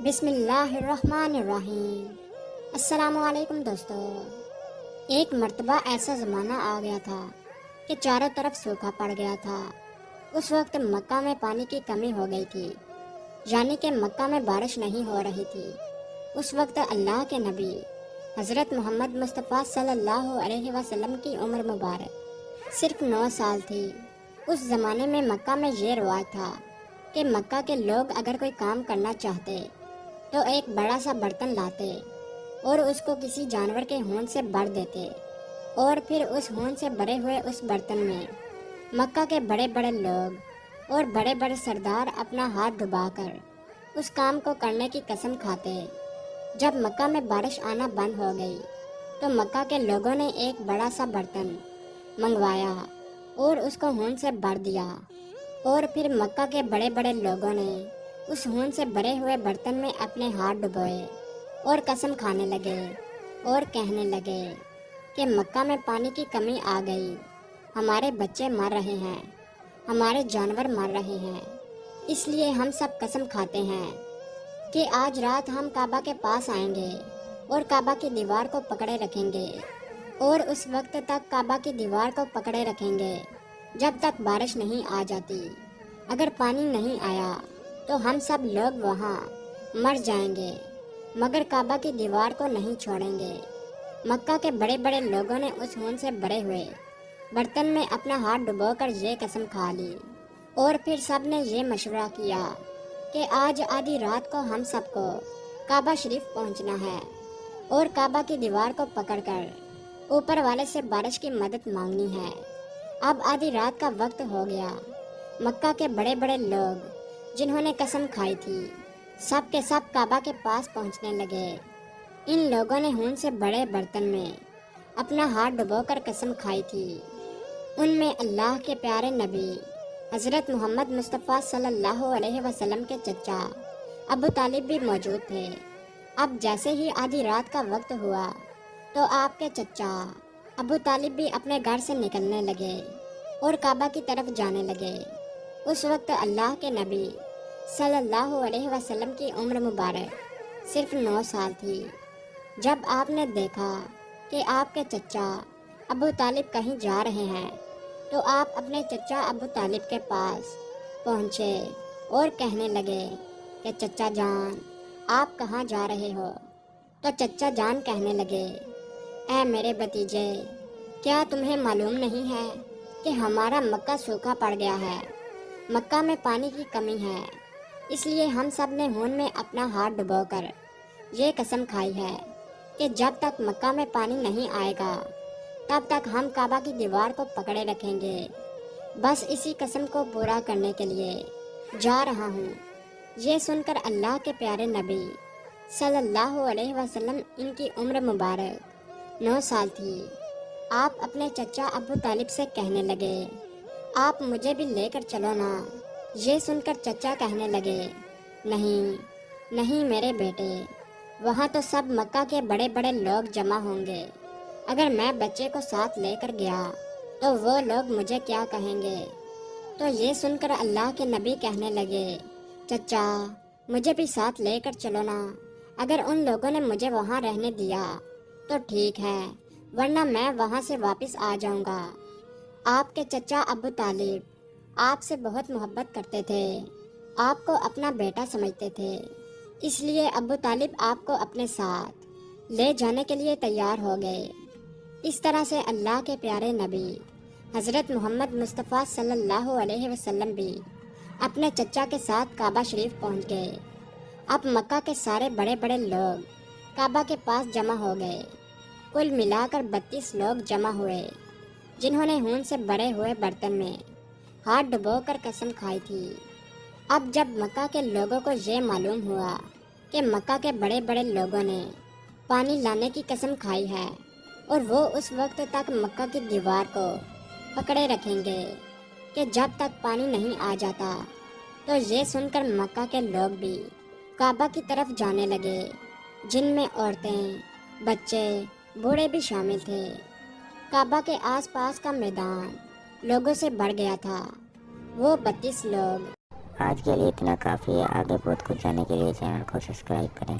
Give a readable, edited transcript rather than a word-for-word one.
بسم اللہ الرحمن الرحیم۔ السلام علیکم دوستو۔ ایک مرتبہ ایسا زمانہ آ گیا تھا کہ چاروں طرف سوکھا پڑ گیا تھا۔ اس وقت مکہ میں پانی کی کمی ہو گئی تھی، یعنی کہ مکہ میں بارش نہیں ہو رہی تھی۔ اس وقت اللہ کے نبی حضرت محمد مصطفیٰ صلی اللہ علیہ وسلم کی عمر مبارک صرف 9 سال تھی۔ اس زمانے میں مکہ میں یہ رواج تھا کہ مکہ کے لوگ اگر کوئی کام کرنا چاہتے تو ایک بڑا سا برتن لاتے اور اس کو کسی جانور کے ہون سے بھر دیتے، اور پھر اس ہون سے بھرے ہوئے اس برتن میں مکہ کے بڑے بڑے لوگ اور بڑے بڑے سردار اپنا ہاتھ ڈبا کر اس کام کو کرنے کی قسم کھاتے۔ جب مکہ میں بارش آنا بند ہو گئی تو مکہ کے لوگوں نے ایک بڑا سا برتن منگوایا اور اس کو ہون سے بھر دیا، اور پھر مکہ کے بڑے بڑے لوگوں نے اس ہون سے بھرے ہوئے برتن میں اپنے ہاتھ ڈبوئے اور قسم کھانے لگے اور کہنے لگے کہ مکہ میں پانی کی کمی آ گئی، ہمارے بچے مر رہے ہیں، ہمارے جانور مر رہے ہیں، اس لیے ہم سب قسم کھاتے ہیں کہ آج رات ہم کعبہ کے پاس آئیں گے اور کعبہ کی دیوار کو پکڑے رکھیں گے، اور اس وقت تک کعبہ کی دیوار کو پکڑے رکھیں گے جب تک بارش نہیں آ جاتی۔ اگر پانی نہیں آیا تو ہم سب لوگ وہاں مر جائیں گے، مگر کعبہ کی دیوار کو نہیں چھوڑیں گے۔ مکہ کے بڑے بڑے لوگوں نے اس ہون سے بھرے ہوئے برتن میں اپنا ہاتھ ڈبو کر یہ قسم کھا لی، اور پھر سب نے یہ مشورہ کیا کہ آج آدھی رات کو ہم سب کو کعبہ شریف پہنچنا ہے اور کعبہ کی دیوار کو پکڑ کر اوپر والے سے بارش کی مدد مانگنی ہے۔ اب آدھی رات کا وقت ہو گیا۔ مکہ کے بڑے بڑے لوگ جنہوں نے قسم کھائی تھی سب کے سب کعبہ کے پاس پہنچنے لگے۔ ان لوگوں نے ہون سے بڑے برتن میں اپنا ہاتھ ڈبو کر قسم کھائی تھی۔ ان میں اللہ کے پیارے نبی حضرت محمد مصطفیٰ صلی اللہ علیہ وسلم کے چچا ابو طالب بھی موجود تھے۔ اب جیسے ہی آدھی رات کا وقت ہوا تو آپ کے چچا ابو طالب بھی اپنے گھر سے نکلنے لگے اور کعبہ کی طرف جانے لگے۔ اس وقت اللہ کے نبی صلی اللہ علیہ وسلم کی عمر مبارک صرف 9 سال تھی۔ جب آپ نے دیکھا کہ آپ کے چچا ابو طالب کہیں جا رہے ہیں تو آپ اپنے چچا ابو طالب کے پاس پہنچے اور کہنے لگے کہ چچا جان، آپ کہاں جا رہے ہو؟ تو چچا جان کہنے لگے، اے میرے بھتیجے، کیا تمہیں معلوم نہیں ہے کہ ہمارا مکہ سوکھا پڑ گیا ہے، مکہ میں پانی کی کمی ہے، اس لیے ہم سب نے ہون میں اپنا ہاتھ ڈبو کر یہ قسم کھائی ہے کہ جب تک مکہ میں پانی نہیں آئے گا تب تک ہم کعبہ کی دیوار کو پکڑے رکھیں گے۔ بس اسی قسم کو پورا کرنے کے لیے جا رہا ہوں۔ یہ سن کر اللہ کے پیارے نبی صلی اللہ علیہ وسلم، ان کی عمر مبارک 9 سال تھی۔ آپ اپنے چچا ابو طالب سے کہنے لگے، آپ مجھے بھی لے کر چلو نا۔ یہ سن کر چچا کہنے لگے، نہیں نہیں میرے بیٹے، وہاں تو سب مکہ کے بڑے بڑے لوگ جمع ہوں گے، اگر میں بچے کو ساتھ لے کر گیا تو وہ لوگ مجھے کیا کہیں گے؟ تو یہ سن کر اللہ کے نبی کہنے لگے، چچا مجھے بھی ساتھ لے کر چلو نا، اگر ان لوگوں نے مجھے وہاں رہنے دیا تو ٹھیک ہے، ورنہ میں وہاں سے واپس آ جاؤں گا۔ آپ کے چچا ابو طالب آپ سے بہت محبت کرتے تھے، آپ کو اپنا بیٹا سمجھتے تھے، اس لیے ابو طالب آپ کو اپنے ساتھ لے جانے کے لیے تیار ہو گئے۔ اس طرح سے اللہ کے پیارے نبی حضرت محمد مصطفیٰ صلی اللہ علیہ وسلم بھی اپنے چچا کے ساتھ کعبہ شریف پہنچ گئے۔ اب مکہ کے سارے بڑے بڑے لوگ کعبہ کے پاس جمع ہو گئے۔ کل ملا کر 32 لوگ جمع ہوئے جنہوں نے ہون سے بھرے ہوئے برتن میں ہاتھ ڈبو کر قسم کھائی تھی۔ اب جب مکہ کے لوگوں کو یہ معلوم ہوا کہ مکہ کے بڑے بڑے لوگوں نے پانی لانے کی قسم کھائی ہے اور وہ اس وقت تک مکہ کی دیوار کو پکڑے رکھیں گے کہ جب تک پانی نہیں آ جاتا، تو یہ سن کر مکہ کے لوگ بھی کعبہ کی طرف جانے لگے، جن میں عورتیں، بچے، بوڑھے بھی شامل تھے۔ کعبہ کے آس پاس کا میدان لوگوں سے بھر گیا تھا۔ وہ 32 لوگ آج کے لیے اتنا کافی ہے، آگے بہت کچھ جاننے کے لیے چینل کو سبسکرائب کریں۔